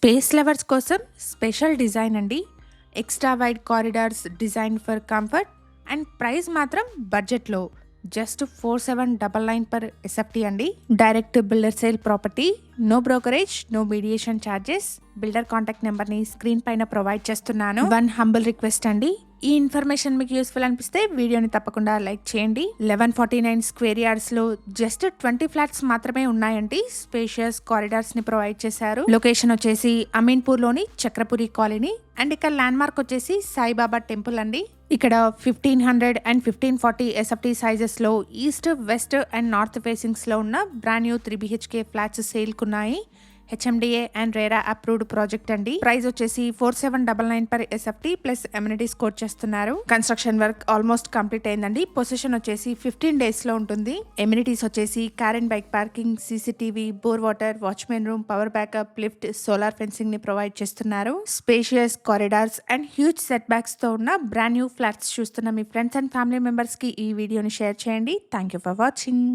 Space lovers కోసం special design అండి. Extra wide corridors design for comfort and price మాత్రం బడ్జెట్లో జస్ట్ 4799 పర్ ఎస్ఎఫ్టీ అండి. Direct builder sale property, no brokerage, no mediation charges. Builder contact నెంబర్ని screen పైన provide చేస్తున్నాను. One humble request అండి, ఈ ఇన్ఫర్మేషన్ మీకు యూస్ఫుల్ అనిపిస్తే వీడియోని తప్పకుండా లైక్ చేయండి. 1149 స్క్వేర్ యార్డ్స్ లో జస్ట్ 20 ఫ్లాట్స్ మాత్రమే ఉన్నాయండి. స్పేషియస్ కారిడార్స్ ని ప్రొవైడ్ చేశారు. లొకేషన్ వచ్చేసి అమీన్పూర్ లోని చక్రపురి కాలనీ అండ్ ఇక్కడ ల్యాండ్ మార్క్ వచ్చేసి సాయిబాబా టెంపుల్ అండి. ఇక్కడ 1500 అండ్ 1540 ఎస్ఎఫ్టీ సైజెస్ లో east, west and north facings లో ఉన్న brand new 3 BHK flats sale కున్నాయి. HMDA and RERA approved project అండి. ప్రైస్ వచ్చేసి 4799 per SFT plus amenities quote చేస్తున్నారు. కన్స్ట్రక్షన్ వర్క్ ఆల్మోస్ట్ కంప్లీట్ అయిందండి. పొజిషన్ వచ్చేసి 15 డేస్ లో ఉంటుంది. ఎమ్యూనిటీస్ వచ్చేసి car and bike parking, CCTV, bore water, watchman room, power backup, lift, solar fencing ని provide చేస్తున్నారు. Spacious corridors and huge setbacks తో ఉన్న బ్రాండ్ న్యూ ఫ్లాట్స్ చూస్తున్న మీ ఫ్రెండ్స్ అండ్ ఫ్యామిలీ మెంబర్స్ కి ఈ వీడియోని షేర్ చేయండి. Thank you for watching.